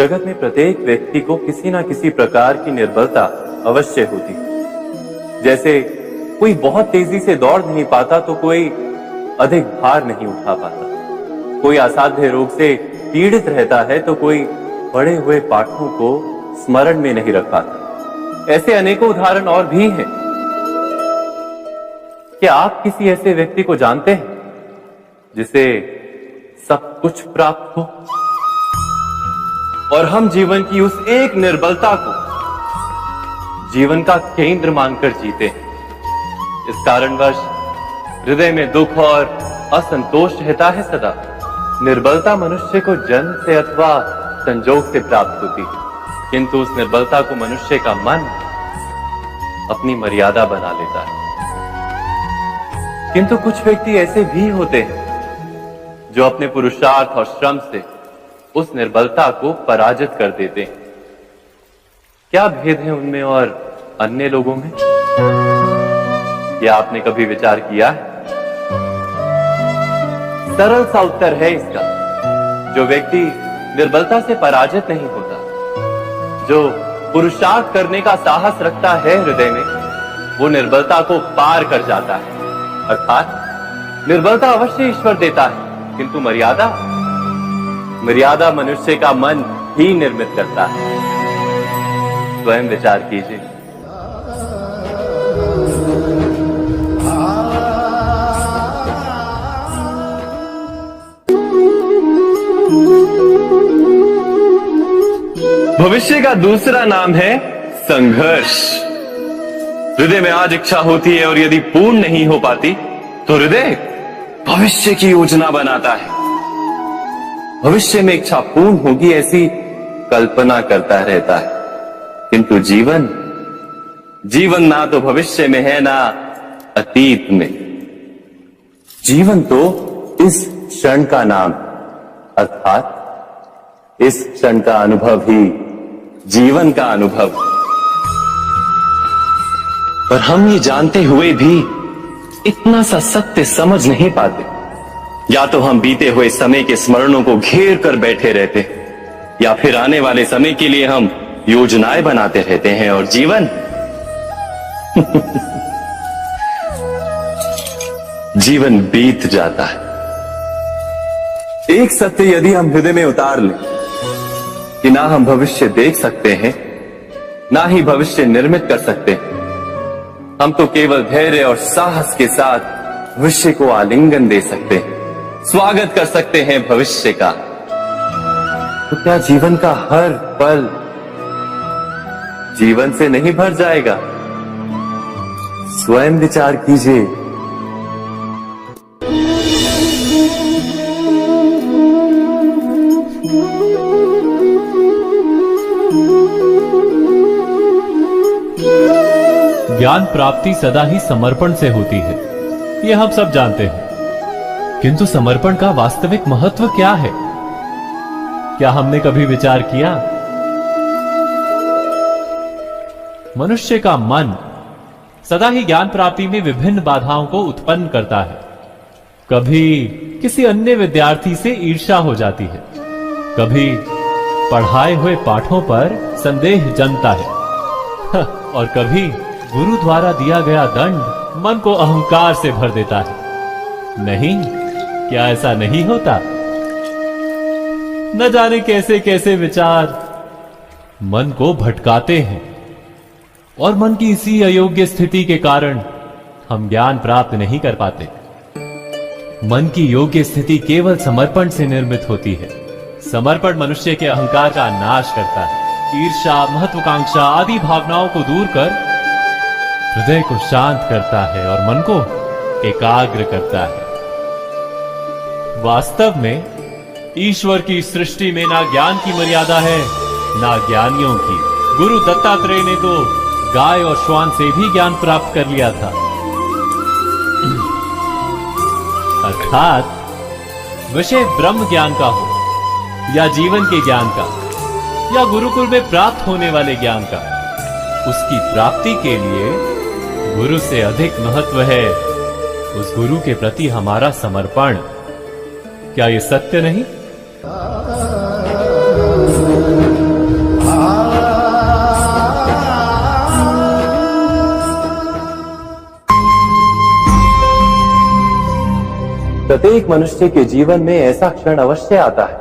जगत में प्रत्येक व्यक्ति को किसी ना किसी प्रकार की निर्बलता अवश्य होती है। जैसे कोई बहुत तेजी से दौड़ नहीं पाता तो कोई अधिक भार नहीं उठा पाता, कोई असाध्य रोग से पीड़ित रहता है तो कोई पढ़े हुए पाठों को स्मरण में नहीं रख पाता। ऐसे अनेकों उदाहरण और भी हैं। क्या आप किसी ऐसे व्यक्ति को जानते हैं जिसे सब कुछ प्राप्त हो और हम जीवन की उस एक निर्बलता को जीवन का केंद्र मानकर जीते हैं? इस कारणवश हृदय में दुख और असंतोष रहता है सदा। निर्बलता मनुष्य को जन्म से अथवा संजोग से प्राप्त होती है, किंतु उस निर्बलता को मनुष्य का मन अपनी मर्यादा बना लेता है। किंतु कुछ व्यक्ति ऐसे भी होते हैं जो अपने पुरुषार्थ और श्रम से उस निर्बलता को पराजित कर देते हैं। क्या भेद है उनमें और अन्य लोगों में? क्या आपने कभी विचार किया है? सरल सा उत्तर है इसका। जो व्यक्ति निर्बलता से पराजित नहीं होता, जो पुरुषार्थ करने का साहस रखता है हृदय में, वो निर्बलता को पार कर जाता है। अर्थात निर्बलता अवश्य ईश्वर देता है, किंतु मर्यादा मनुष्य का मन ही निर्मित करता है। स्वयं विचार कीजिए। भविष्य का दूसरा नाम है संघर्ष। हृदय में आज इच्छा होती है और यदि पूर्ण नहीं हो पाती तो हृदय भविष्य की योजना बनाता है। भविष्य में इच्छा पूर्ण होगी ऐसी कल्पना करता रहता है, किंतु जीवन ना तो भविष्य में है ना अतीत में। जीवन तो इस क्षण का नाम, अर्थात इस क्षण का अनुभव ही जीवन का अनुभव। पर हम ये जानते हुए भी इतना सा सत्य समझ नहीं पाते। या तो हम बीते हुए समय के स्मरणों को घेर कर बैठे रहते, या फिर आने वाले समय के लिए हम योजनाएं बनाते रहते हैं और जीवन जीवन बीत जाता है। एक सत्य यदि हम हृदय में उतार लें कि ना हम भविष्य देख सकते हैं, ना ही भविष्य निर्मित कर सकते हैं, हम तो केवल धैर्य और साहस के साथ भविष्य को आलिंगन दे सकते हैं, स्वागत कर सकते हैं भविष्य का। तो क्या जीवन का हर पल जीवन से नहीं भर जाएगा? स्वयं विचार कीजिए। ज्ञान प्राप्ति सदा ही समर्पण से होती है, यह हम सब जानते हैं। किंतु समर्पण का वास्तविक महत्व क्या है? क्या हमने कभी विचार किया? मनुष्य का मन सदा ही ज्ञान प्राप्ति में विभिन्न बाधाओं को उत्पन्न करता है। कभी किसी अन्य विद्यार्थी से ईर्ष्या हो जाती है, कभी पढ़ाए हुए पाठों पर संदेह जमता है और कभी गुरु द्वारा दिया गया दंड मन को अहंकार से भर देता है। नहीं, क्या ऐसा नहीं होता? न जाने कैसे कैसे विचार मन को भटकाते हैं और मन की इसी अयोग्य स्थिति के कारण हम ज्ञान प्राप्त नहीं कर पाते। मन की योग्य स्थिति केवल समर्पण से निर्मित होती है। समर्पण मनुष्य के अहंकार का नाश करता है, ईर्ष्या, महत्वाकांक्षा आदि भावनाओं को दूर कर हृदय को शांत करता है और मन को एकाग्र करता है। वास्तव में ईश्वर की सृष्टि में ना ज्ञान की मर्यादा है ना ज्ञानियों की। गुरु दत्तात्रेय ने तो गाय और श्वान से भी ज्ञान प्राप्त कर लिया था। अर्थात विषय ब्रह्म ज्ञान का हो या जीवन के ज्ञान का या गुरुकुल में प्राप्त होने वाले ज्ञान का, उसकी प्राप्ति के लिए गुरु से अधिक महत्व है उस गुरु के प्रति हमारा समर्पण। क्या ये सत्य नहीं? प्रत्येक मनुष्य के जीवन में ऐसा क्षण अवश्य आता है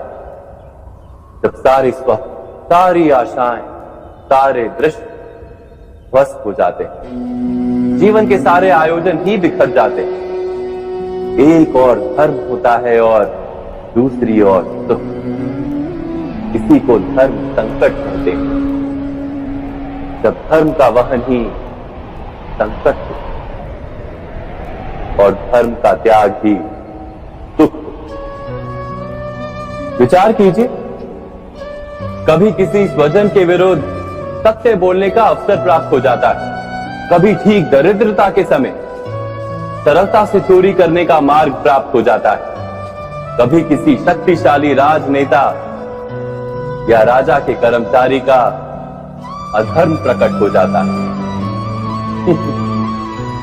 जब सारे स्वप्न, सारी आशाएं, सारे दृश्य ध्वस्त हो जाते हैं। जीवन के सारे आयोजन ही बिखर जाते हैं। एक और धर्म होता है और दूसरी ओर सुख। इसी को धर्म संकट कहते हैं। जब धर्म का वहन ही संकट हो और धर्म का त्याग ही दुख हो। विचार कीजिए, कभी किसी स्वजन के विरुद्ध सत्य बोलने का अवसर प्राप्त हो जाता है, कभी ठीक दरिद्रता के समय सरलता से चोरी करने का मार्ग प्राप्त हो जाता है, कभी किसी शक्तिशाली राजनेता या राजा के कर्मचारी का अधर्म प्रकट हो जाता है।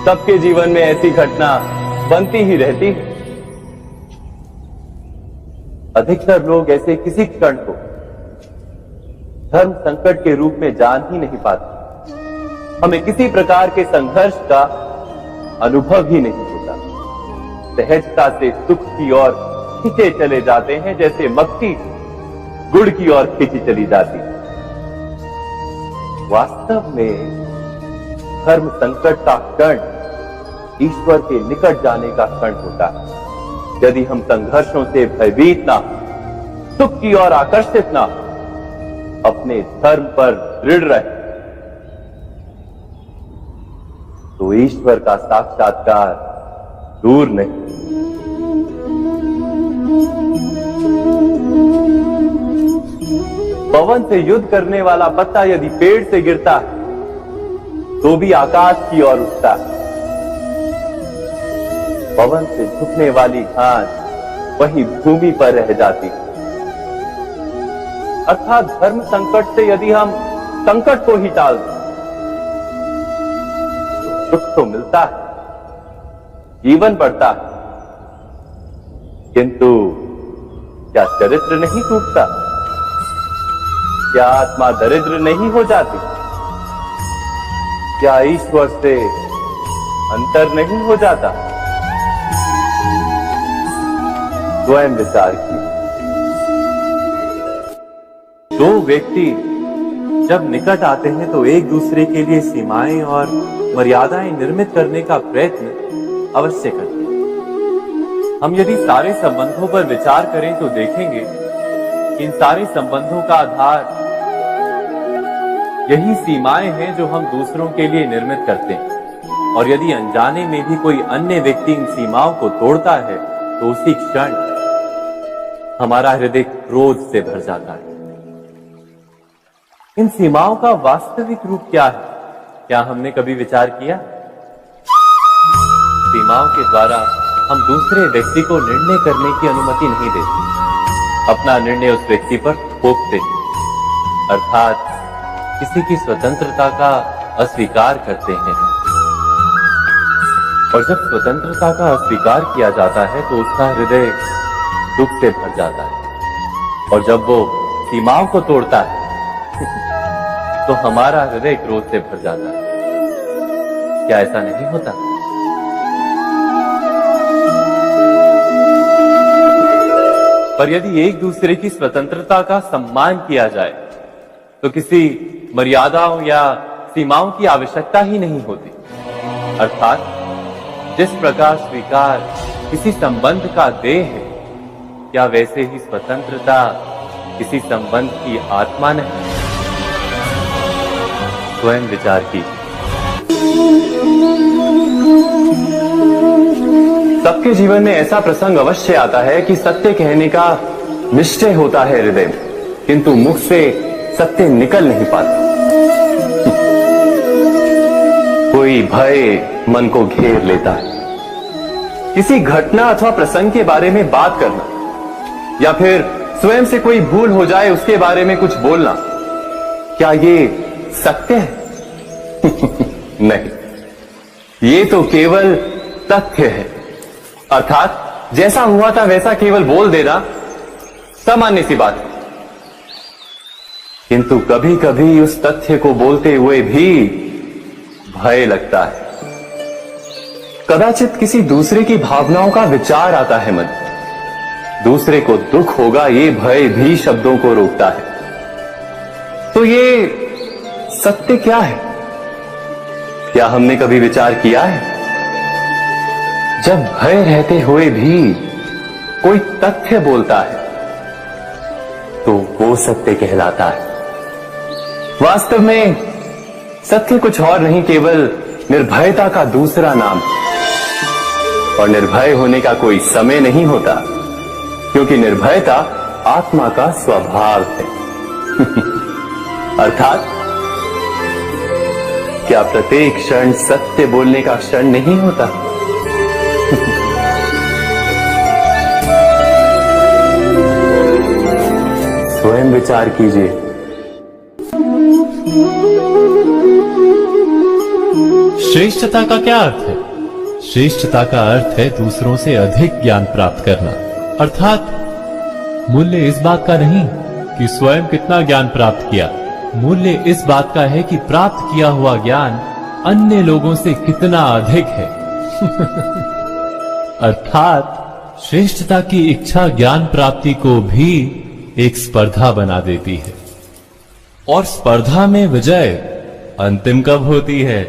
सबके जीवन में ऐसी घटना बनती ही रहती है। अधिकतर लोग ऐसे किसी क्षण को धर्म संकट के रूप में जान ही नहीं पाते। हमें किसी प्रकार के संघर्ष का अनुभव ही नहीं होता। सहजता से सुख की ओर खींचे चले जाते हैं, जैसे मक्खी गुड़ की ओर खींची चली जाती है। वास्तव में धर्म संकट का क्षण ईश्वर के निकट जाने का क्षण होता है। यदि हम संघर्षों से भयभीत ना, सुख की ओर आकर्षित ना, अपने धर्म पर दृढ़ रहे, तो ईश्वर का साक्षात्कार दूर नहीं। पवन से युद्ध करने वाला पत्ता यदि पेड़ से गिरता है तो भी आकाश की ओर उठता है। पवन से झुकने वाली घास वही भूमि पर रह जाती है। अर्थात धर्म संकट से यदि हम संकट को ही टाल दें तो सुख तो मिलता है, जीवन बढ़ता है, किंतु क्या चरित्र नहीं टूटता? क्या आत्मा दरिद्र नहीं हो जाती? क्या ईश्वर से अंतर नहीं हो जाता? स्वयं विचार कीजिए। दो व्यक्ति जब निकट आते हैं तो एक दूसरे के लिए सीमाएं और मर्यादाएं निर्मित करने का प्रयत्न अवश्य करते हैं। हम यदि सारे संबंधों पर विचार करें तो देखेंगे कि इन सारे संबंधों का आधार यही सीमाएं हैं जो हम दूसरों के लिए निर्मित करते हैं। और यदि अनजाने में भी कोई अन्य व्यक्ति इन सीमाओं को तोड़ता है तो उसी क्षण हमारा हृदय क्रोध से भर जाता है। इन सीमाओं का वास्तविक रूप क्या है? क्या हमने कभी विचार किया? सीमाओं के द्वारा हम दूसरे व्यक्ति को निर्णय करने की अनुमति नहीं देते, अपना निर्णय उस व्यक्ति पर थोपते, अर्थात किसी की स्वतंत्रता का अस्वीकार करते हैं। और जब स्वतंत्रता का अस्वीकार किया जाता है तो उसका हृदय दुख से भर जाता है। और जब वो सीमाओं को तोड़ता है तो हमारा हृदय क्रोध से भर जाता है। क्या ऐसा नहीं होता? पर यदि एक दूसरे की स्वतंत्रता का सम्मान किया जाए तो किसी मर्यादाओं या सीमाओं की आवश्यकता ही नहीं होती। अर्थात जिस प्रकार स्वीकार किसी संबंध का देह है, क्या वैसे ही स्वतंत्रता किसी संबंध की आत्मा नहीं? स्वयं विचार कीजिए। सबके जीवन में ऐसा प्रसंग अवश्य आता है कि सत्य कहने का निश्चय होता है हृदय में, किंतु मुख से सत्य निकल नहीं पाता। कोई भय मन को घेर लेता है। किसी घटना अथवा प्रसंग के बारे में बात करना या फिर स्वयं से कोई भूल हो जाए उसके बारे में कुछ बोलना, क्या ये सत्य है? नहीं, ये तो केवल तथ्य है। अर्थात जैसा हुआ था वैसा केवल बोल देना सामान्य सी बात है। किंतु कभी कभी उस तथ्य को बोलते हुए भी भय लगता है। कदाचित किसी दूसरे की भावनाओं का विचार आता है मन, दूसरे को दुख होगा ये भय भी शब्दों को रोकता है। तो ये सत्य क्या है? क्या हमने कभी विचार किया है? जब भय रहते हुए भी कोई तथ्य बोलता है तो वो सत्य कहलाता है। वास्तव में सत्य कुछ और नहीं, केवल निर्भयता का दूसरा नाम। और निर्भय होने का कोई समय नहीं होता, क्योंकि निर्भयता आत्मा का स्वभाव है। अर्थात क्या प्रत्येक क्षण सत्य बोलने का क्षण नहीं होता? स्वयं विचार कीजिए। श्रेष्ठता का क्या अर्थ है? श्रेष्ठता का अर्थ है दूसरों से अधिक ज्ञान प्राप्त करना। अर्थात मूल्य इस बात का नहीं कि स्वयं कितना ज्ञान प्राप्त किया, मूल्य इस बात का है कि प्राप्त किया हुआ ज्ञान अन्य लोगों से कितना अधिक है। अर्थात श्रेष्ठता की इच्छा ज्ञान प्राप्ति को भी एक स्पर्धा बना देती है। और स्पर्धा में विजय अंतिम कब होती है?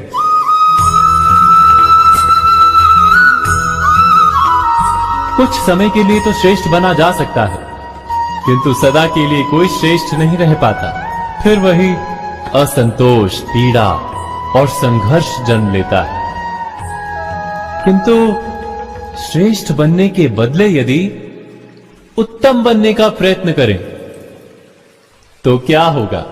कुछ समय के लिए तो श्रेष्ठ बना जा सकता है, किंतु सदा के लिए कोई श्रेष्ठ नहीं रह पाता। फिर वही असंतोष, पीड़ा और संघर्ष जन्म लेता है। किंतु श्रेष्ठ बनने के बदले यदि उत्तम बनने का प्रयत्न करें तो क्या होगा?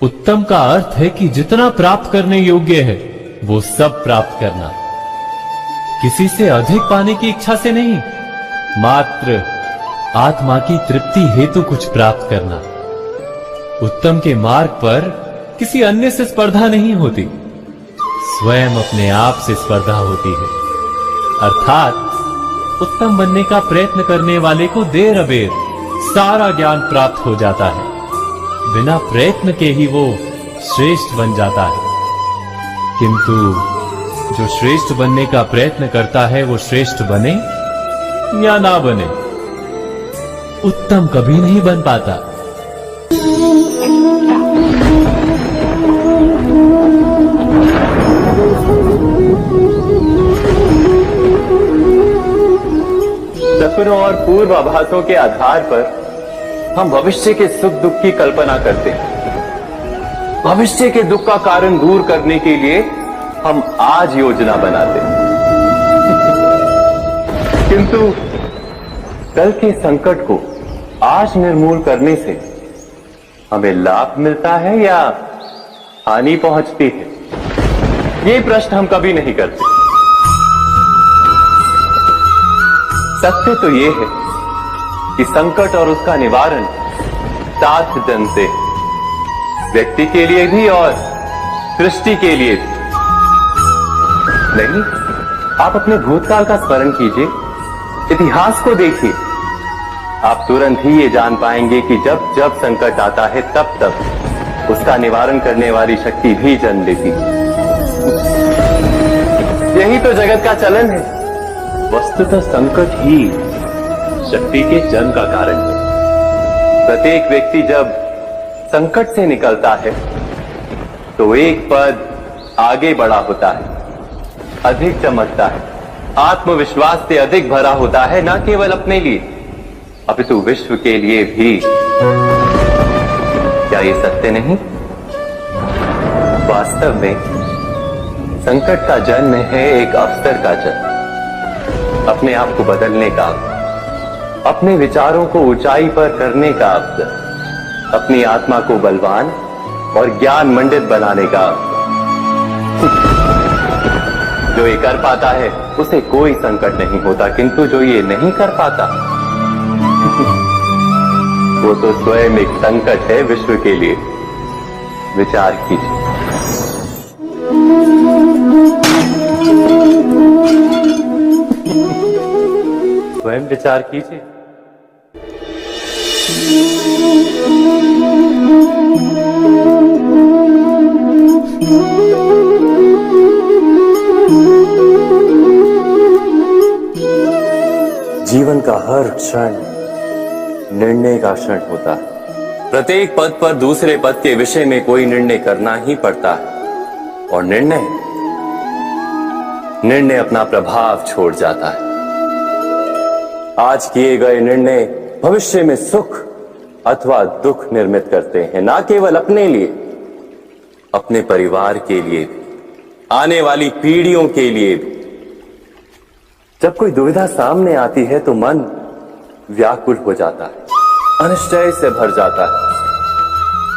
उत्तम का अर्थ है कि जितना प्राप्त करने योग्य है वो सब प्राप्त करना, किसी से अधिक पाने की इच्छा से नहीं, मात्र आत्मा की तृप्ति हेतु कुछ प्राप्त करना। उत्तम के मार्ग पर किसी अन्य से स्पर्धा नहीं होती, स्वयं अपने आप से स्पर्धा होती है। अर्थात उत्तम बनने का प्रयत्न करने वाले को देर अबेर सारा ज्ञान प्राप्त हो जाता है, बिना प्रयत्न के ही वो श्रेष्ठ बन जाता है। किंतु जो श्रेष्ठ बनने का प्रयत्न करता है वो श्रेष्ठ बने या ना बने, उत्तम कभी नहीं बन पाता। सपनों और पूर्वाभासों के आधार पर हम भविष्य के सुख दुख की कल्पना करते हैं। भविष्य के दुख का कारण दूर करने के लिए हम आज योजना बनाते हैं। किंतु कल के संकट को आज निर्मूल करने से हमें लाभ मिलता है या हानि पहुंचती है? ये प्रश्न हम कभी नहीं करते। सत्य तो ये है कि संकट और उसका निवारण साथ जन से, व्यक्ति के लिए भी और सृष्टि के लिए भी। नहीं, आप अपने भूतकाल का स्मरण कीजिए, इतिहास को देखिए, आप तुरंत ही ये जान पाएंगे कि जब जब संकट आता है तब तब उसका निवारण करने वाली शक्ति भी जन्म लेती है। यही तो जगत का चलन है। वस्तुतः संकट ही शक्ति के जन्म का कारण है। प्रत्येक व्यक्ति जब संकट से निकलता है तो एक पद आगे बढ़ा होता है, अधिक चमकता है, आत्मविश्वास से अधिक भरा होता है, न केवल अपने लिए अपितु विश्व के लिए भी। क्या ये सत्य नहीं? वास्तव में संकट का जन्म है एक अवसर का जन्म, अपने आप को बदलने का, अपने विचारों को ऊंचाई पर करने का अवसर, अपनी आत्मा को बलवान और ज्ञान मंडित बनाने का अवसर। जो ये कर पाता है उसे कोई संकट नहीं होता, किंतु जो ये नहीं कर पाता वो तो स्वयं एक संकट है विश्व के लिए। विचार कीजिए। स्वयं विचार कीजिए। जीवन का हर क्षण निर्णय का क्षण होता है। प्रत्येक पद पर दूसरे पद के विषय में कोई निर्णय करना ही पड़ता है और निर्णय अपना प्रभाव छोड़ जाता है। आज किए गए निर्णय भविष्य में सुख अथवा दुख निर्मित करते हैं, ना केवल अपने लिए, अपने परिवार के लिए भी, आने वाली पीढ़ियों के लिए भी। जब कोई दुविधा सामने आती है तो मन व्याकुल हो जाता है, अनिश्चय से भर जाता है।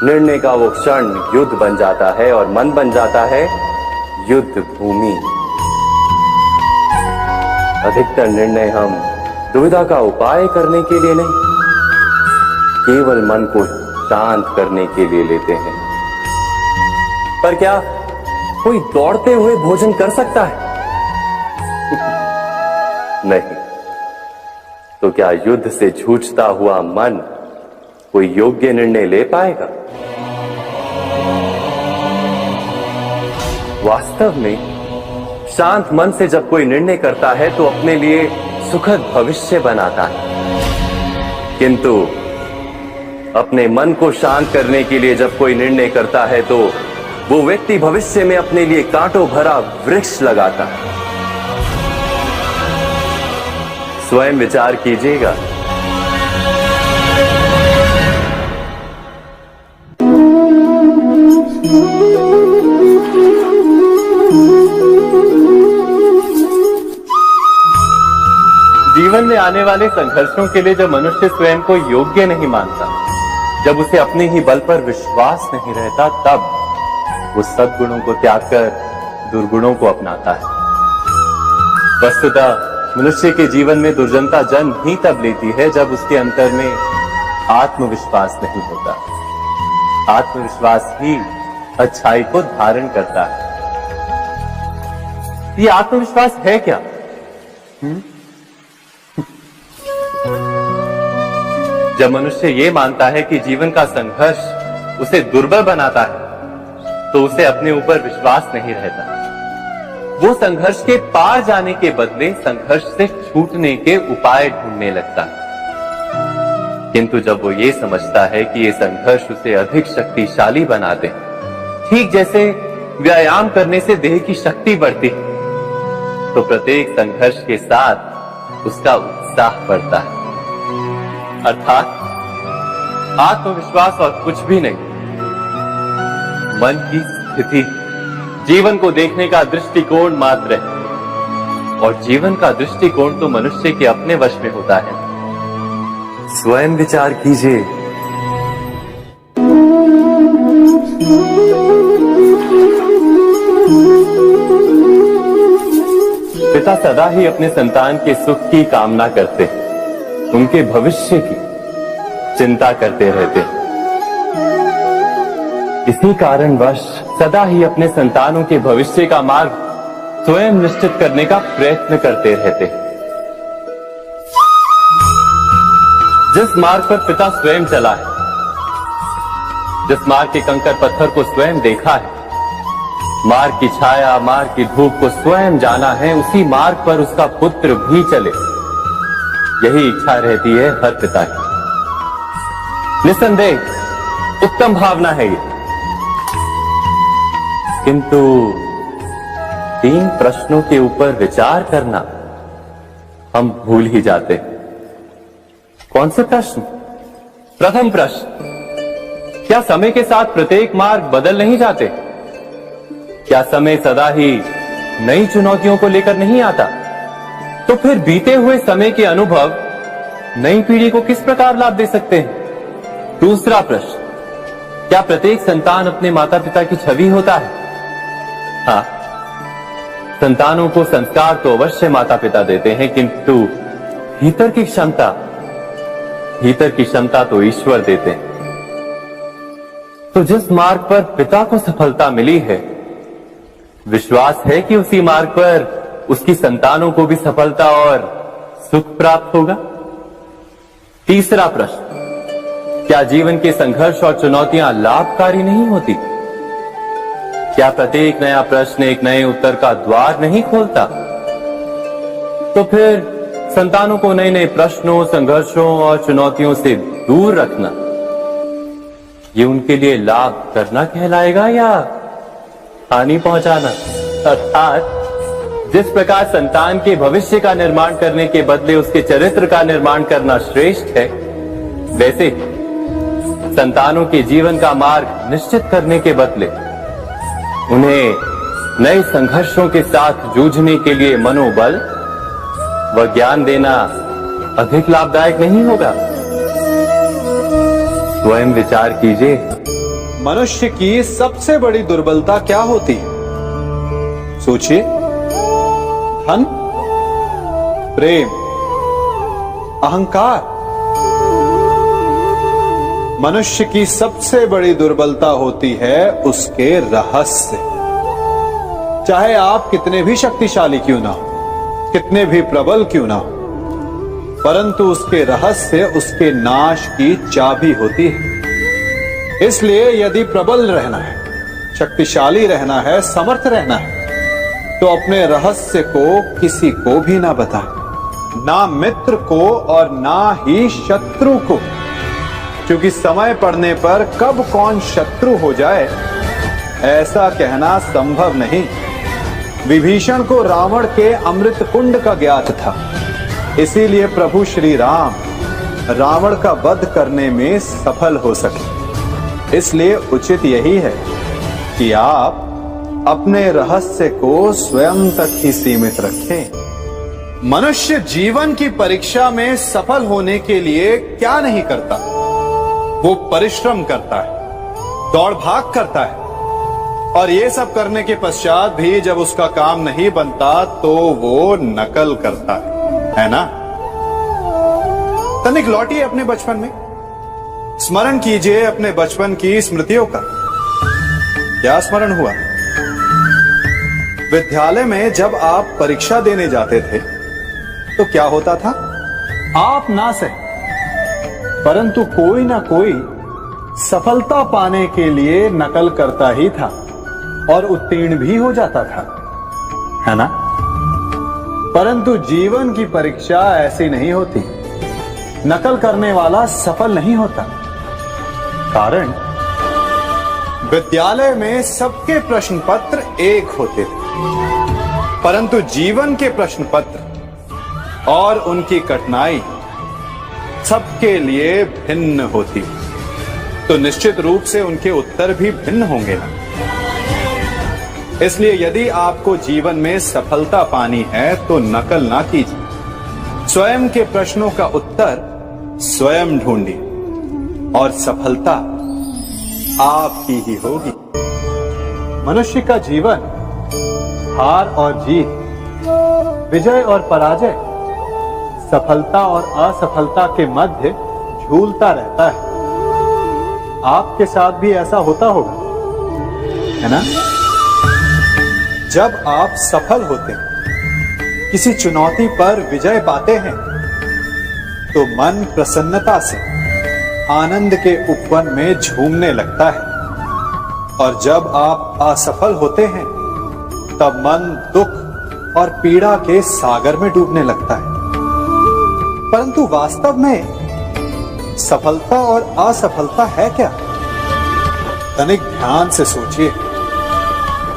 निर्णय का वो क्षण युद्ध बन जाता है और मन बन जाता है युद्ध भूमि। अधिकतर निर्णय हम दुविधा का उपाय करने के लिए नहीं, केवल मन को शांत करने के लिए लेते हैं। पर क्या कोई दौड़ते हुए भोजन कर सकता है? नहीं। तो क्या युद्ध से जूझता हुआ मन कोई योग्य निर्णय ले पाएगा? वास्तव में शांत मन से जब कोई निर्णय करता है तो अपने लिए सुखद भविष्य बनाता है, किंतु अपने मन को शांत करने के लिए जब कोई निर्णय करता है तो वो व्यक्ति भविष्य में अपने लिए कांटों भरा वृक्ष लगाता है। स्वयं विचार कीजिएगा। जीवन में आने वाले संघर्षों के लिए जब मनुष्य स्वयं को योग्य नहीं मानता, जब उसे अपने ही बल पर विश्वास नहीं रहता, तब वो सद्गुणों को त्याग कर दुर्गुणों को अपनाता है। वस्तुतः मनुष्य के जीवन में दुर्जनता जन्म ही तब लेती है जब उसके अंतर में आत्मविश्वास नहीं होता। आत्मविश्वास ही अच्छाई को धारण करता है। ये आत्मविश्वास है क्या? जब मनुष्य ये मानता है कि जीवन का संघर्ष उसे दुर्बल बनाता है, तो उसे अपने ऊपर विश्वास नहीं रहता। वो संघर्ष के पार जाने के बदले संघर्ष से छूटने के उपाय ढूंढने लगता है। किंतु जब वो ये समझता है कि ये संघर्ष उसे अधिक शक्तिशाली बनाते, ठीक जैसे व्यायाम करने से देह की शक्ति बढ़ती है, तो प्रत्येक संघर्ष के साथ उसका उत्साह बढ़ता है। अर्थात आत्मविश्वास और कुछ भी नहीं, मन की स्थिति, जीवन को देखने का दृष्टिकोण मात्र है। और जीवन का दृष्टिकोण तो मनुष्य के अपने वश में होता है। स्वयं विचार कीजिए। पिता सदा ही अपने संतान के सुख की कामना करते, उनके भविष्य की चिंता करते रहते। इसी कारणवश सदा ही अपने संतानों के भविष्य का मार्ग स्वयं निश्चित करने का प्रयत्न करते रहते। जिस मार्ग पर पिता स्वयं चला है, जिस मार्ग के कंकर पत्थर को स्वयं देखा है, मार्ग की छाया, मार्ग की धूप को स्वयं जाना है, उसी मार्ग पर उसका पुत्र भी चले, यही इच्छा रहती है हर पिता की। निसंदेह उत्तम भावना है ये। किंतु 3 प्रश्नों के ऊपर विचार करना हम भूल ही जाते। कौन से प्रश्न? प्रथम प्रश्न, क्या समय के साथ प्रत्येक मार्ग बदल नहीं जाते? क्या समय सदा ही नई चुनौतियों को लेकर नहीं आता? तो फिर बीते हुए समय के अनुभव नई पीढ़ी को किस प्रकार लाभ दे सकते हैं? दूसरा प्रश्न, क्या प्रत्येक संतान अपने माता पिता की छवि होता है? हाँ, संतानों को संस्कार तो अवश्य माता पिता देते हैं, किंतु भीतर की क्षमता तो ईश्वर देते हैं। तो जिस मार्ग पर पिता को सफलता मिली है, विश्वास है कि उसी मार्ग पर उसकी संतानों को भी सफलता और सुख प्राप्त होगा। तीसरा प्रश्न, क्या जीवन के संघर्ष और चुनौतियां लाभकारी नहीं होती? क्या प्रत्येक नया प्रश्न एक नए उत्तर का द्वार नहीं खोलता? तो फिर संतानों को नए नए प्रश्नों, संघर्षों और चुनौतियों से दूर रखना, ये उनके लिए लाभ करना कहलाएगा या हानि पहुंचाना? अर्थात जिस प्रकार संतान के भविष्य का निर्माण करने के बदले उसके चरित्र का निर्माण करना श्रेष्ठ है, वैसे संतानों के जीवन का मार्ग निश्चित करने के बदले उन्हें नए संघर्षों के साथ जूझने के लिए मनोबल व ज्ञान देना अधिक लाभदायक नहीं होगा? स्वयं विचार कीजिए। मनुष्य की सबसे बड़ी दुर्बलता क्या होती है? सोचिए। धन, प्रेम, अहंकार। मनुष्य की सबसे बड़ी दुर्बलता होती है उसके रहस्य। चाहे आप कितने भी शक्तिशाली क्यों ना हो, कितने भी प्रबल क्यों ना हो, परंतु उसके रहस्य उसके नाश की चाबी होती है। इसलिए यदि प्रबल रहना है, शक्तिशाली रहना है, समर्थ रहना है, तो अपने रहस्य को किसी को भी ना बताएं, ना मित्र को और ना ही शत्रु को, क्योंकि समय पड़ने पर कब कौन शत्रु हो जाए ऐसा कहना संभव नहीं। विभीषण को रावण के अमृत कुंड का ज्ञात था, इसीलिए प्रभु श्री राम रावण का वध करने में सफल हो सके। इसलिए उचित यही है कि आप अपने रहस्य को स्वयं तक ही सीमित रखें। मनुष्य जीवन की परीक्षा में सफल होने के लिए क्या नहीं करता? वो परिश्रम करता है, दौड़ भाग करता है, और ये सब करने के पश्चात भी जब उसका काम नहीं बनता तो वो नकल करता है ना? तनिक लौटिए अपने बचपन में, स्मरण कीजिए अपने बचपन की स्मृतियों का। क्या स्मरण हुआ? विद्यालय में जब आप परीक्षा देने जाते थे तो क्या होता था? आप ना सही, परंतु कोई ना कोई सफलता पाने के लिए नकल करता ही था और उत्तीर्ण भी हो जाता था, है ना? परंतु जीवन की परीक्षा ऐसी नहीं होती। नकल करने वाला सफल नहीं होता। कारण विद्यालय में सबके प्रश्न पत्र एक होते थे, परंतु जीवन के प्रश्न पत्र और उनकी कठिनाई सबके लिए भिन्न होती, तो निश्चित रूप से उनके उत्तर भी भिन्न होंगे ना। इसलिए यदि आपको जीवन में सफलता पानी है तो नकल ना कीजिए, स्वयं के प्रश्नों का उत्तर स्वयं ढूंढिए और सफलता आपकी ही होगी। मनुष्य का जीवन हार और जीत, विजय और पराजय, सफलता और असफलता के मध्य झूलता रहता है। आपके साथ भी ऐसा होता होगा, है ना? जब आप सफल होते हैं, किसी चुनौती पर विजय पाते हैं, तो मन प्रसन्नता से आनंद के उपवन में झूमने लगता है, और जब आप असफल होते हैं तब मन दुख और पीड़ा के सागर में डूबने लगता है। परंतु वास्तव में सफलता और असफलता है क्या? तनिक ध्यान से सोचिए।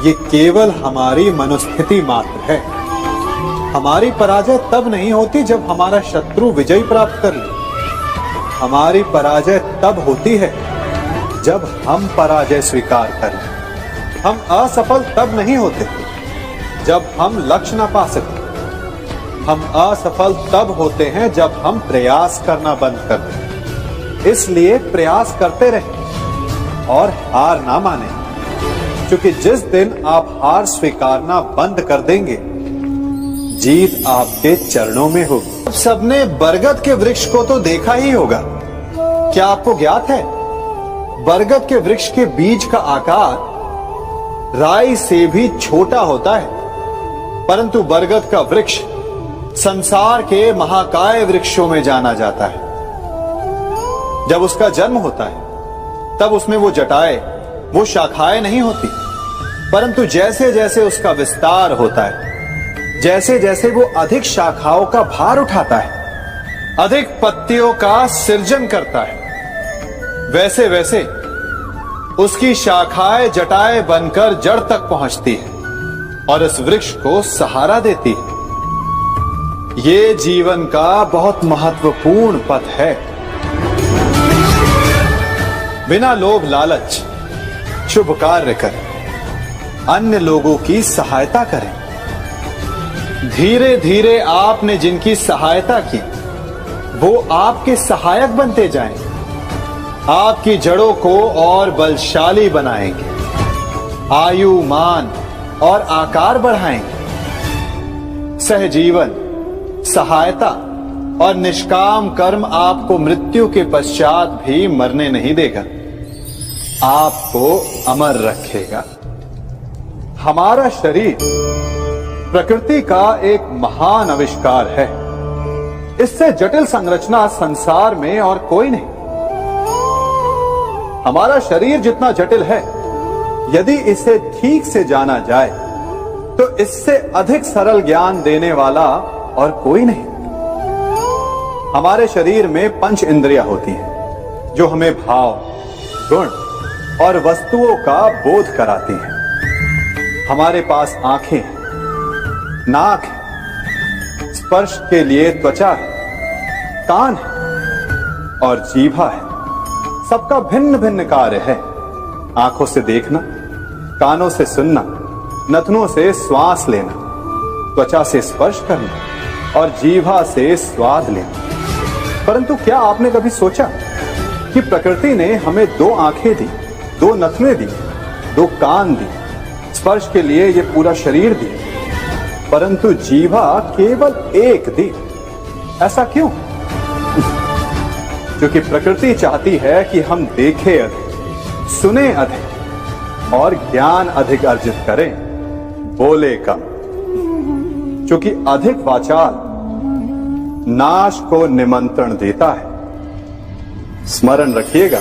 ये केवल हमारी मनोस्थिति मात्र है। हमारी पराजय तब नहीं होती जब हमारा शत्रु विजय प्राप्त कर ले। हमारी पराजय तब होती है जब हम पराजय स्वीकार करें। हम असफल तब नहीं होते जब हम लक्ष्य ना पा सके। हम असफल तब होते हैं जब हम प्रयास करना बंद कर दें। इसलिए प्रयास करते रहें और हार ना माने, क्योंकि जिस दिन आप हार स्वीकारना बंद कर देंगे, जीत आपके चरणों में होगी। अब सबने बरगद के वृक्ष को तो देखा ही होगा। क्या आपको ज्ञात है बरगद के वृक्ष के बीज का आकार राई से भी छोटा होता है, परंतु बरगद का वृक्ष संसार के महाकाय वृक्षों में जाना जाता है। जब उसका जन्म होता है तब उसमें वो जटाएं, वो शाखाएं नहीं होती, परंतु जैसे जैसे उसका विस्तार होता है, जैसे जैसे वो अधिक शाखाओं का भार उठाता है, अधिक पत्तियों का सृजन करता है, वैसे वैसे उसकी शाखाएं जटाएं बनकर जड़ तक पहुंचती है और इस वृक्ष को सहारा देती है। ये जीवन का बहुत महत्वपूर्ण पथ है। बिना लोभ लालच शुभ कार्य करें, अन्य लोगों की सहायता करें। धीरे धीरे आपने जिनकी सहायता की वो आपके सहायक बनते जाएं, आपकी जड़ों को और बलशाली बनाएंगे, आयु मान और आकार बढ़ाएंगे। सहजीवन, सहायता और निष्काम कर्म आपको मृत्यु के पश्चात भी मरने नहीं देगा, आपको अमर रखेगा। हमारा शरीर प्रकृति का एक महान आविष्कार है। इससे जटिल संरचना संसार में और कोई नहीं। हमारा शरीर जितना जटिल है, यदि इसे ठीक से जाना जाए तो इससे अधिक सरल ज्ञान देने वाला और कोई नहीं। हमारे शरीर में 5 इंद्रियां होती हैं जो हमें भाव, गुण और वस्तुओं का बोध कराती हैं। हमारे पास आंखें हैं, नाक है, स्पर्श के लिए त्वचा है, कान है और जीभा है। सबका भिन्न भिन्न कार्य है। आंखों से देखना, कानों से सुनना, नथनों से श्वास लेना, त्वचा से स्पर्श करना और जीभा से स्वाद लेना। परंतु क्या आपने कभी सोचा कि प्रकृति ने हमें 2 आंखें दी, 2 नथने दी, 2 कान दी, स्पर्श के लिए ये पूरा शरीर दिया, परंतु जीभा केवल 1 दी? ऐसा क्यों? क्योंकि प्रकृति चाहती है कि हम देखें अधिक, सुने अधिक और ज्ञान अधिक अर्जित करें, बोले कम। क्योंकि अधिक वाचाल नाश को निमंत्रण देता है। स्मरण रखिएगा।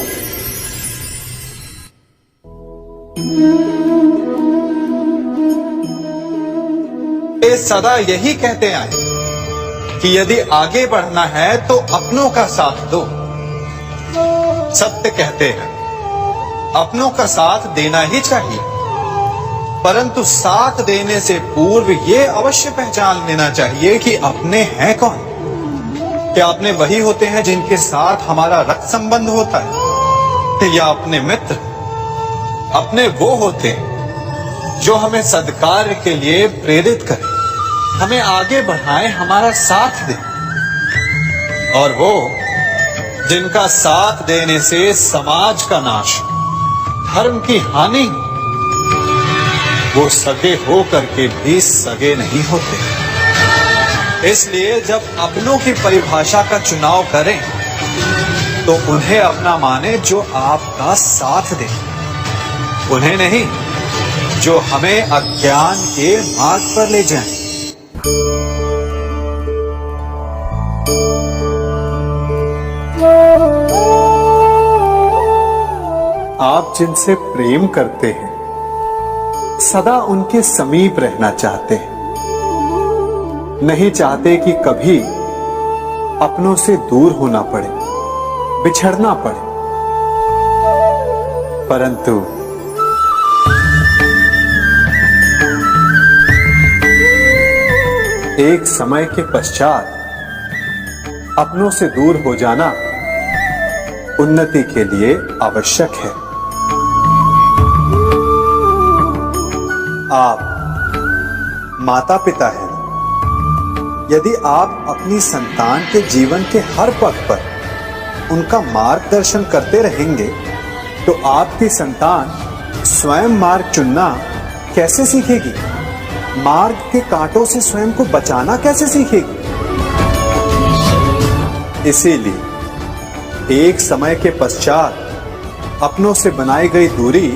ये सदा यही कहते आए कि यदि आगे बढ़ना है तो अपनों का साथ दो। सत्य कहते हैं, अपनों का साथ देना ही चाहिए, परंतु साथ देने से पूर्व ये अवश्य पहचान लेना चाहिए कि अपने हैं कौन। क्या अपने वही होते हैं जिनके साथ हमारा रक्त संबंध होता है, या अपने मित्र? अपने वो होते हैं जो हमें सद्कार्य के लिए प्रेरित करें, हमें आगे बढ़ाएं, हमारा साथ दें। और वो जिनका साथ देने से समाज का नाश, धर्म की हानि, वो सगे हो करके भी सगे नहीं होते। इसलिए जब अपनों की परिभाषा का चुनाव करें तो उन्हें अपना माने जो आपका साथ दे, उन्हें नहीं जो हमें अज्ञान के मार्ग पर ले जाएं। आप जिनसे प्रेम करते हैं, सदा उनके समीप रहना चाहते हैं, नहीं चाहते कि कभी अपनों से दूर होना पड़े, बिछड़ना पड़े। परंतु एक समय के पश्चात अपनों से दूर हो जाना उन्नति के लिए आवश्यक है। आप माता पिता हैं। यदि आप अपनी संतान के जीवन के हर पग पर उनका मार्गदर्शन करते रहेंगे तो आपकी संतान स्वयं मार्ग चुनना कैसे सीखेगी? मार्ग के कांटों से स्वयं को बचाना कैसे सीखेगी? इसीलिए एक समय के पश्चात अपनों से बनाई गई दूरी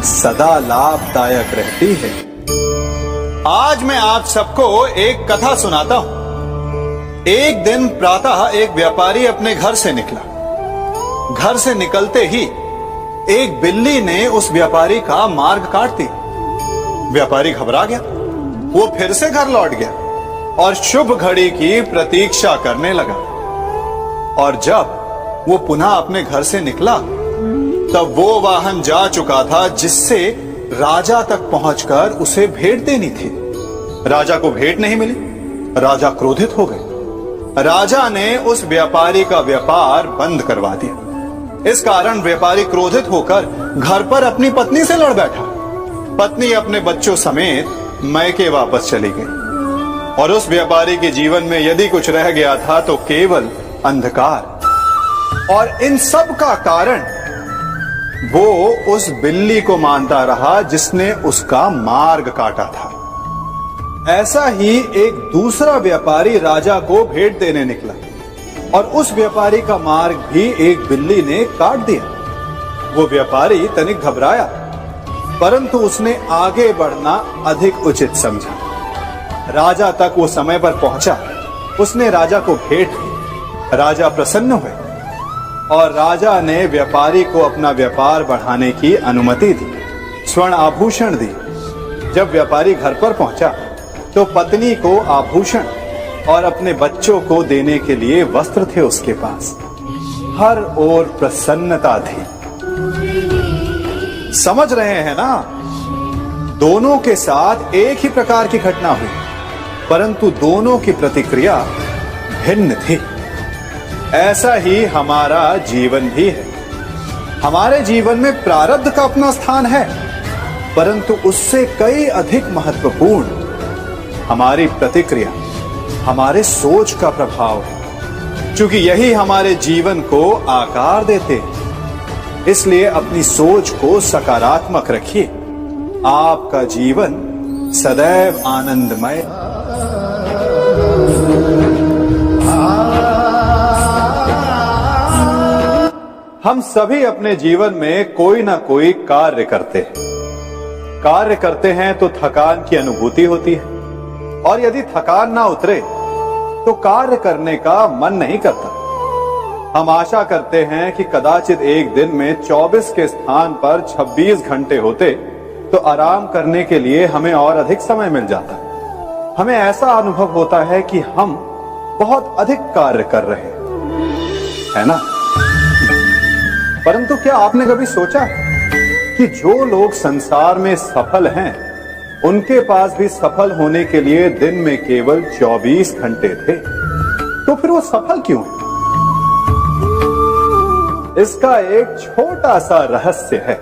सदा लाभदायक रहती है। आज मैं आप सबको एक कथा सुनाता हूं। एक दिन प्रातः एक व्यापारी अपने घर से निकला। घर से निकलते ही एक बिल्ली ने उस व्यापारी का मार्ग काट दिया। व्यापारी घबरा गया, वो फिर से घर लौट गया और शुभ घड़ी की प्रतीक्षा करने लगा। और जब वो पुनः अपने घर से निकला तब वो वाहन जा चुका था जिससे राजा तक पहुंचकर उसे भेंट देनी थी। राजा को भेंट नहीं मिली। राजा क्रोधित हो गए। राजा ने उस व्यापारी का व्यापार बंद करवा दिया। इस कारण व्यापारी क्रोधित होकर घर पर अपनी पत्नी से लड़ बैठा। पत्नी अपने बच्चों समेत मैके वापस चली गई और उस व्यापारी के जीवन में यदि कुछ रह गया था तो केवल अंधकार। और इन सब का कारण वो उस बिल्ली को मानता रहा जिसने उसका मार्ग काटा था। ऐसा ही एक दूसरा व्यापारी राजा को भेंट देने निकला और उस व्यापारी का मार्ग भी एक बिल्ली ने काट दिया। वो व्यापारी तनिक घबराया, परंतु उसने आगे बढ़ना अधिक उचित समझा। राजा तक वो समय पर पहुंचा। उसने राजा को भेंट दी। राजा प्रसन्न हुए और राजा ने व्यापारी को अपना व्यापार बढ़ाने की अनुमति दी, स्वर्ण आभूषण दी। जब व्यापारी घर पर पहुंचा तो पत्नी को आभूषण और अपने बच्चों को देने के लिए वस्त्र थे उसके पास। हर ओर प्रसन्नता थी। समझ रहे हैं ना? दोनों के साथ एक ही प्रकार की घटना हुई, परंतु दोनों की प्रतिक्रिया भिन्न थी। ऐसा ही हमारा जीवन भी है। हमारे जीवन में प्रारब्ध का अपना स्थान है, परंतु उससे कई अधिक महत्वपूर्ण हमारी प्रतिक्रिया, हमारे सोच का प्रभाव है, क्योंकि यही हमारे जीवन को आकार देते हैं। इसलिए अपनी सोच को सकारात्मक रखिए। आपका जीवन सदैव आनंदमय। हम सभी अपने जीवन में कोई ना कोई कार्य करते हैं। कार्य करते हैं तो थकान की अनुभूति होती है और यदि थकान ना उतरे तो कार्य करने का मन नहीं करता। हम आशा करते हैं कि कदाचित एक दिन में 24 के स्थान पर 26 घंटे होते तो आराम करने के लिए हमें और अधिक समय मिल जाता। हमें ऐसा अनुभव होता है कि हम बहुत अधिक कार्य कर रहे हैं, है ना? परंतु क्या आपने कभी सोचा है कि जो लोग संसार में सफल हैं उनके पास भी सफल होने के लिए दिन में केवल 24 घंटे थे, तो फिर वो सफल क्यों है? इसका एक छोटा सा रहस्य है।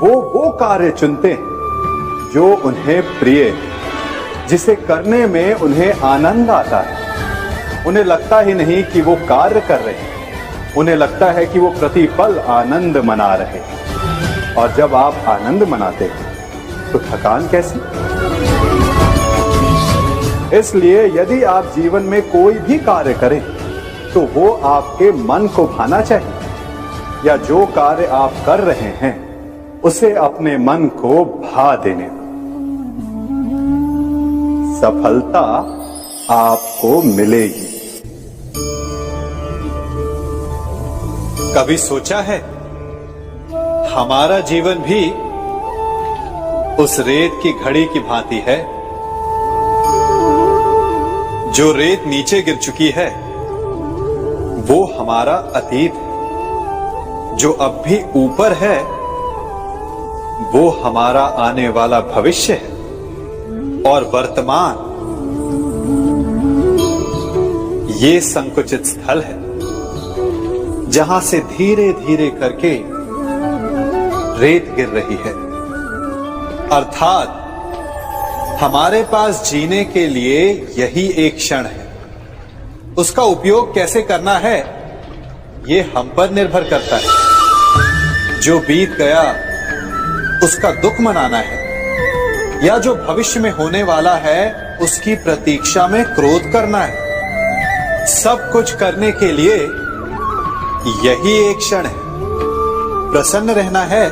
वो कार्य चुनते हैं जो उन्हें प्रिय है, जिसे करने में उन्हें आनंद आता है। उन्हें लगता ही नहीं कि वो कार्य कर रहे हैं, उन्हें लगता है कि वो प्रतिपल आनंद मना रहे हैं। और जब आप आनंद मनाते हैं तो थकान कैसी? इसलिए यदि आप जीवन में कोई भी कार्य करें तो वो आपके मन को भाना चाहिए, या जो कार्य आप कर रहे हैं उसे अपने मन को भा देने दो। सफलता आपको मिलेगी। कभी सोचा है हमारा जीवन भी उस रेत की घड़ी की भांति है? जो रेत नीचे गिर चुकी है वो हमारा अतीत है, जो अब भी ऊपर है वो हमारा आने वाला भविष्य है, और वर्तमान ये संकुचित स्थल है जहां से धीरे धीरे करके रेत गिर रही है। अर्थात हमारे पास जीने के लिए यही एक क्षण है। उसका उपयोग कैसे करना है ये हम पर निर्भर करता है। जो बीत गया उसका दुख मनाना है, या जो भविष्य में होने वाला है उसकी प्रतीक्षा में क्रोध करना है। सब कुछ करने के लिए यही एक क्षण है। प्रसन्न रहना है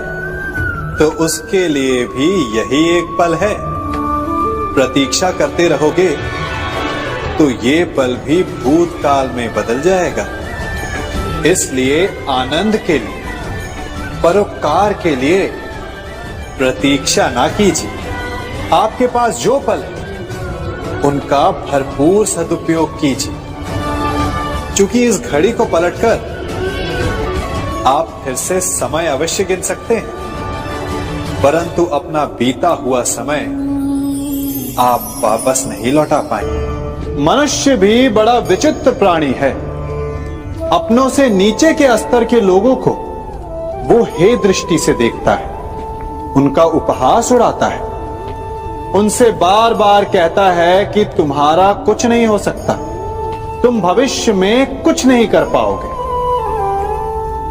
तो उसके लिए भी यही एक पल है। प्रतीक्षा करते रहोगे तो ये पल भी भूतकाल में बदल जाएगा। इसलिए आनंद के लिए, परोपकार के लिए प्रतीक्षा ना कीजिए, आपके पास जो पल है उनका भरपूर सदुपयोग कीजिए, क्योंकि इस घड़ी को पलटकर आप फिर से समय अवश्य गिन सकते हैं, परंतु अपना बीता हुआ समय आप वापस नहीं लौटा पाएंगे। मनुष्य भी बड़ा विचित्र प्राणी है। अपनों से नीचे के स्तर के लोगों को वो हे दृष्टि से देखता है, उनका उपहास उड़ाता है, उनसे बार बार कहता है कि तुम्हारा कुछ नहीं हो सकता, तुम भविष्य में कुछ नहीं कर पाओगे।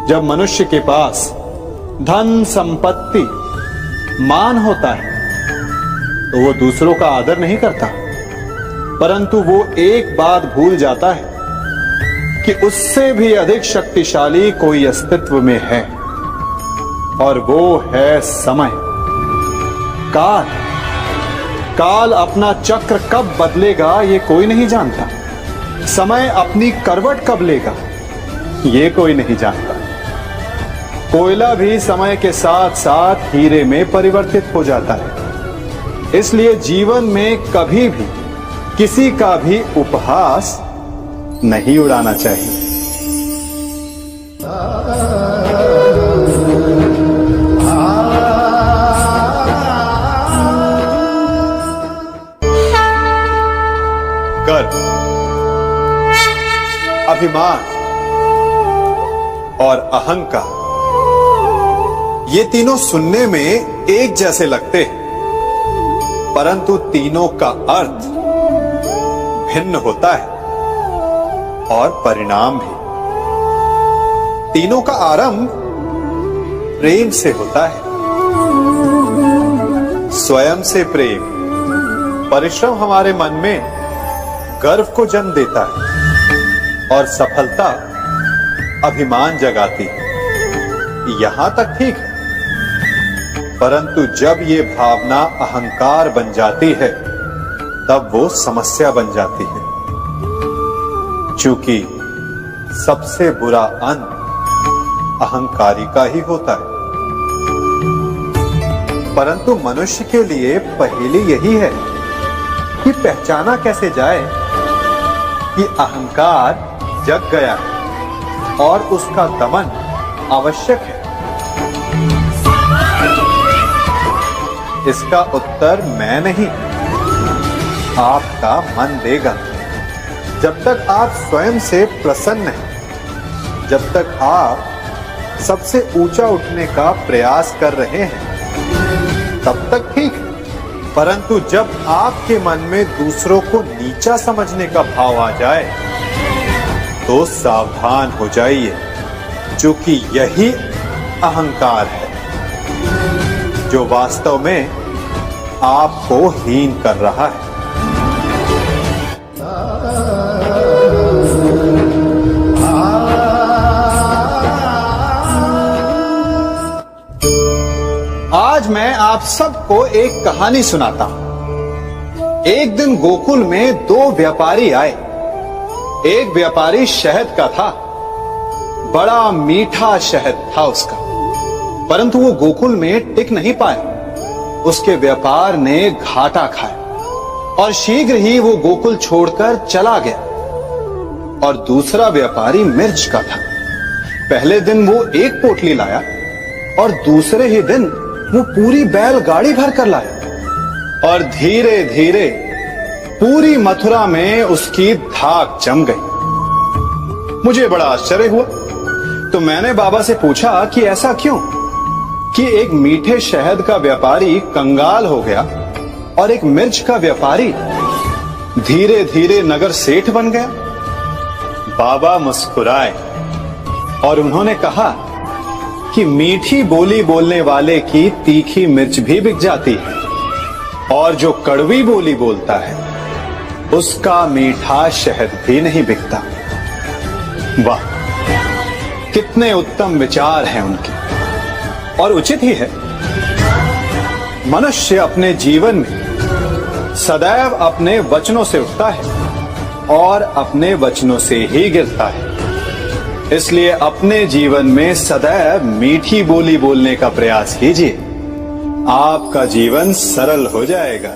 जब मनुष्य के पास धन, संपत्ति, मान होता है तो वो दूसरों का आदर नहीं करता, परंतु वो एक बात भूल जाता है कि उससे भी अधिक शक्तिशाली कोई अस्तित्व में है, और वो है समय। काल काल अपना चक्र कब बदलेगा ये कोई नहीं जानता। समय अपनी करवट कब लेगा ये कोई नहीं जानता। कोयला भी समय के साथ साथ हीरे में परिवर्तित हो जाता है। इसलिए जीवन में कभी भी किसी का भी उपहास नहीं उड़ाना चाहिए। गर्व, अभिमान और अहंकार, ये तीनों सुनने में एक जैसे लगते हैं, परंतु तीनों का अर्थ भिन्न होता है और परिणाम भी। तीनों का आरंभ प्रेम से होता है। स्वयं से प्रेम, परिश्रम हमारे मन में गर्व को जन्म देता है और सफलता अभिमान जगाती है। यहां तक ठीक है, परंतु जब ये भावना अहंकार बन जाती है तब वो समस्या बन जाती है, क्योंकि सबसे बुरा अंत अहंकारी का ही होता है। परंतु मनुष्य के लिए पहेली यही है कि पहचाना कैसे जाए कि अहंकार जग गया है और उसका दमन आवश्यक है। इसका उत्तर मैं नहीं, आपका मन देगा। जब तक आप स्वयं से प्रसन्न हैं, जब तक आप सबसे ऊंचा उठने का प्रयास कर रहे हैं, तब तक ठीक है। परंतु जब आपके मन में दूसरों को नीचा समझने का भाव आ जाए तो सावधान हो जाइए, क्योंकि यही अहंकार है जो वास्तव में आपको हीन कर रहा है। आज मैं आप सबको एक कहानी सुनाता हूं। एक दिन गोकुल में दो व्यापारी आए। एक व्यापारी शहद का था, बड़ा मीठा शहद था उसका, परंतु वो गोकुल में टिक नहीं पाया। उसके व्यापार ने घाटा खाया और शीघ्र ही वो गोकुल छोड़कर चला गया। और दूसरा व्यापारी मिर्च का था। पहले दिन वो एक पोटली लाया और दूसरे ही दिन वो पूरी बैलगाड़ी भर कर लाया, और धीरे धीरे पूरी मथुरा में उसकी धाक जम गई। मुझे बड़ा आश्चर्य हुआ, तो मैंने बाबा से पूछा कि ऐसा क्यों कि एक मीठे शहद का व्यापारी कंगाल हो गया और एक मिर्च का व्यापारी धीरे धीरे नगर सेठ बन गया। बाबा मुस्कुराए और उन्होंने कहा कि मीठी बोली बोलने वाले की तीखी मिर्च भी बिक जाती है, और जो कड़वी बोली बोलता है उसका मीठा शहद भी नहीं बिकता। वाह, कितने उत्तम विचार हैं उनके, और उचित ही है। मनुष्य अपने जीवन में सदैव अपने वचनों से उठता है और अपने वचनों से ही गिरता है। इसलिए अपने जीवन में सदैव मीठी बोली बोलने का प्रयास कीजिए, आपका जीवन सरल हो जाएगा।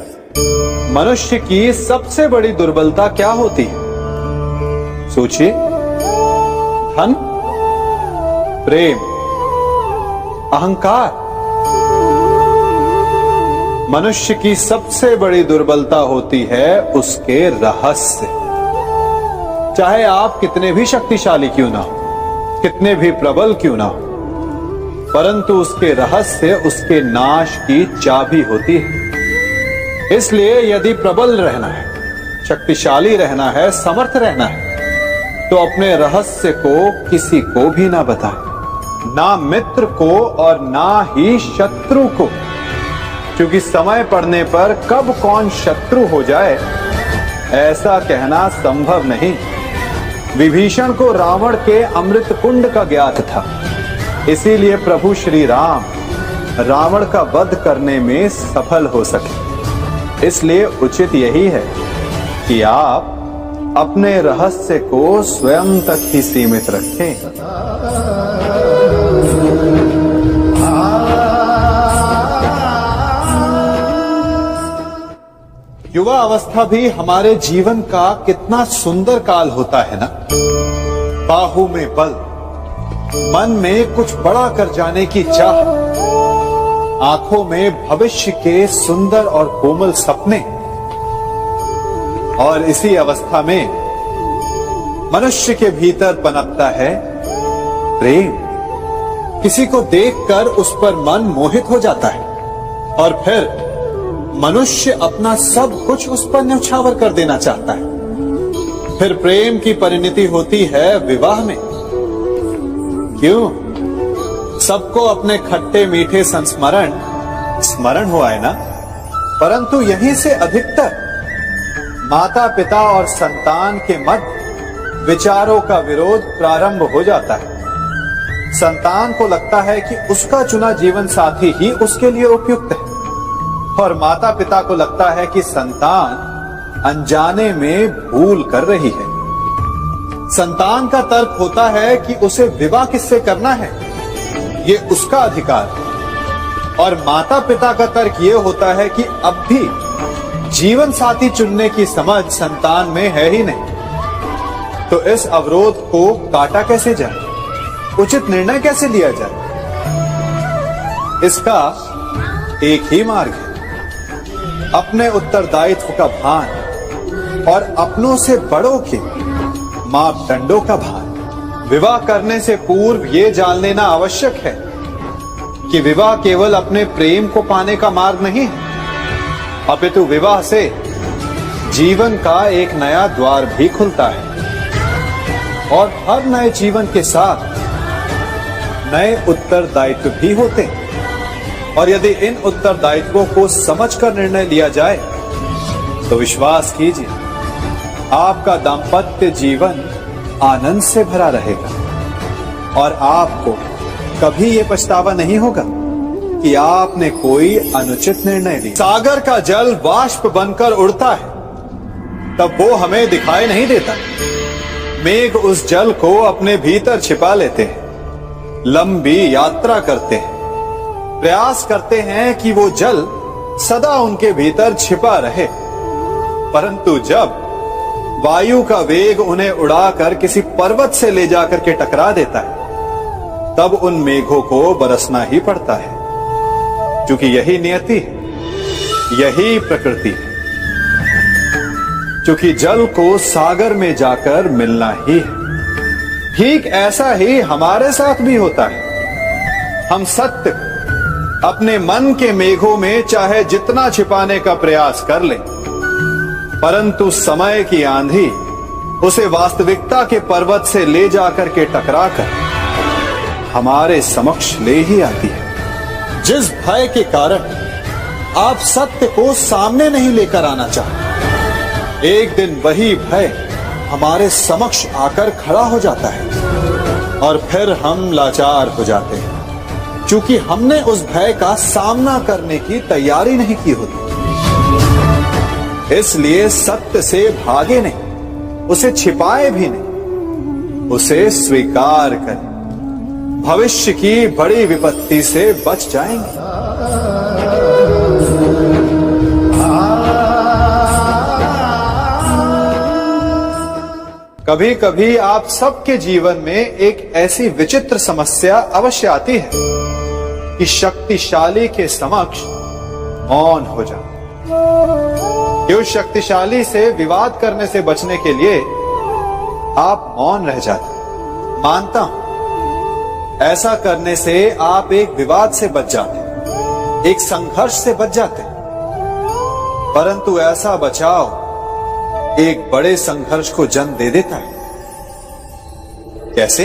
मनुष्य की सबसे बड़ी दुर्बलता क्या होती है? सोचिए। धन, प्रेम, अहंकार। मनुष्य की सबसे बड़ी दुर्बलता होती है उसके रहस्य। चाहे आप कितने भी शक्तिशाली क्यों ना हो, कितने भी प्रबल क्यों ना हो, परंतु उसके रहस्य उसके नाश की चाबी होती है। इसलिए यदि प्रबल रहना है, शक्तिशाली रहना है, समर्थ रहना है, तो अपने रहस्य को किसी को भी ना बताए, ना मित्र को और ना ही शत्रु को, क्योंकि समय पड़ने पर कब कौन शत्रु हो जाए ऐसा कहना संभव नहीं। विभीषण को रावण के अमृत कुंड का ज्ञात था, इसीलिए प्रभु श्री राम रावण का वध करने में सफल हो सके। इसलिए उचित यही है कि आप अपने रहस्य को स्वयं तक ही सीमित रखें। युवा अवस्था भी हमारे जीवन का कितना सुंदर काल होता है ना। बाहु में बल, मन में कुछ बड़ा कर जाने की चाह, आंखों में भविष्य के सुंदर और कोमल सपने। और इसी अवस्था में मनुष्य के भीतर पनपता है प्रेम। किसी को देखकर उस पर मन मोहित हो जाता है और फिर मनुष्य अपना सब कुछ उस पर न्यौछावर कर देना चाहता है। फिर प्रेम की परिणति होती है विवाह में। क्यों? सबको अपने खट्टे मीठे संस्मरण स्मरण हुआ है ना। परंतु यहीं से अधिकतर माता पिता और संतान के मध्य विचारों का विरोध प्रारंभ हो जाता है। संतान को लगता है कि उसका चुना जीवन साथी ही उसके लिए उपयुक्त है, और माता पिता को लगता है कि संतान अनजाने में भूल कर रही है। संतान का तर्क होता है कि उसे विवाह किससे करना है, ये उसका अधिकार है। और माता पिता का तर्क ये होता है कि अब भी जीवन साथी चुनने की समझ संतान में है ही नहीं। तो इस अवरोध को काटा कैसे जाए, उचित निर्णय कैसे लिया जाए? इसका एक ही मार्ग है, अपने उत्तरदायित्व का भान और अपनों से बड़ों के मापदंडों का भान। विवाह करने से पूर्व ये जान लेना आवश्यक है कि विवाह केवल अपने प्रेम को पाने का मार्ग नहीं है, अपितु विवाह से जीवन का एक नया द्वार भी खुलता है। और हर नए जीवन के साथ नए उत्तरदायित्व भी होते हैं। और यदि इन उत्तरदायित्वों को समझकर निर्णय लिया जाए तो विश्वास कीजिए आपका दाम्पत्य जीवन आनंद से भरा रहेगा और आपको कभी ये पछतावा नहीं होगा कि आपने कोई अनुचित निर्णय लिया। सागर का जल वाष्प बनकर उड़ता है, तब वो हमें दिखाई नहीं देता। मेघ उस जल को अपने भीतर छिपा लेते हैं, लंबी यात्रा करते हैं, प्रयास करते हैं कि वो जल सदा उनके भीतर छिपा रहे। परंतु जब वायु का वेग उन्हें उड़ाकर किसी पर्वत से ले जाकर के टकरा देता है, तब उन मेघों को बरसना ही पड़ता है, क्योंकि यही नियति है, यही प्रकृति है। क्योंकि जल को सागर में जाकर मिलना ही है। ठीक ऐसा ही हमारे साथ भी होता है। हम सत्य अपने मन के मेघों में चाहे जितना छिपाने का प्रयास कर लें, परंतु समय की आंधी उसे वास्तविकता के पर्वत से ले जाकर के टकराकर हमारे समक्ष ले ही आती है। जिस भय के कारण आप सत्य को सामने नहीं लेकर आना चाहते, एक दिन वही भय हमारे समक्ष आकर खड़ा हो जाता है और फिर हम लाचार हो जाते हैं, क्योंकि हमने उस भय का सामना करने की तैयारी नहीं की होती। इसलिए सत्य से भागे नहीं, उसे छिपाए भी नहीं, उसे स्वीकार करें। भविष्य की बड़ी विपत्ति से बच जाएंगे। कभी कभी आप सबके जीवन में एक ऐसी विचित्र समस्या अवश्य आती है कि शक्तिशाली के समक्ष मौन हो जाओ। कि उस शक्तिशाली से विवाद करने से बचने के लिए आप मौन रह जाते। मानता हूं ऐसा करने से आप एक विवाद से बच जाते, एक संघर्ष से बच जाते, परंतु ऐसा बचाव एक बड़े संघर्ष को जन्म दे देता है। कैसे?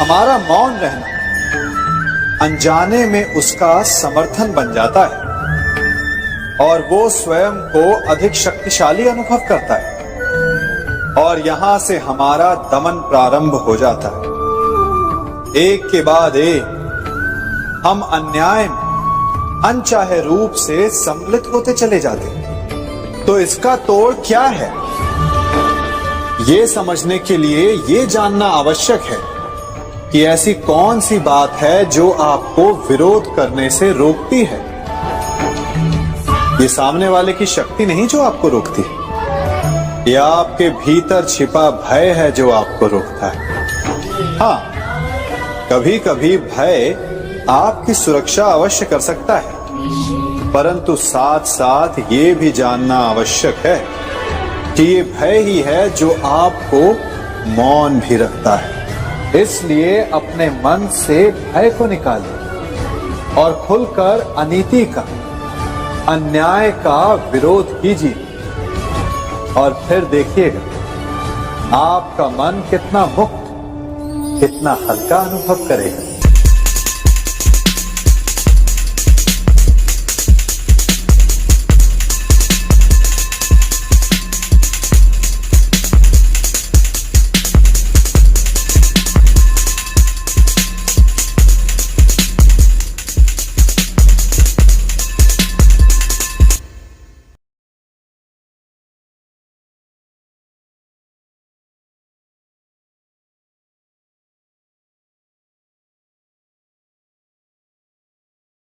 हमारा मौन रहना अनजाने में उसका समर्थन बन जाता है और वो स्वयं को अधिक शक्तिशाली अनुभव करता है और यहां से हमारा दमन प्रारंभ हो जाता है। एक के बाद एक हम अन्याय में अनचाहे रूप से सम्मिलित होते चले जाते हैं। तो इसका तोड़ क्या है? ये समझने के लिए ये जानना आवश्यक है कि ऐसी कौन सी बात है जो आपको विरोध करने से रोकती है। ये सामने वाले की शक्ति नहीं जो आपको रोकती है, या आपके भीतर छिपा भय है जो आपको रोकता है। हां, कभी कभी भय आपकी सुरक्षा अवश्य कर सकता है, परंतु साथ साथ ये भी जानना आवश्यक है कि ये भय ही है जो आपको मौन भी रखता है। इसलिए अपने मन से भय को निकालिए और खुलकर अनीति का, अन्याय का विरोध कीजिए और फिर देखिएगा आपका मन कितना मुक्त, कितना हल्का अनुभव करेगा।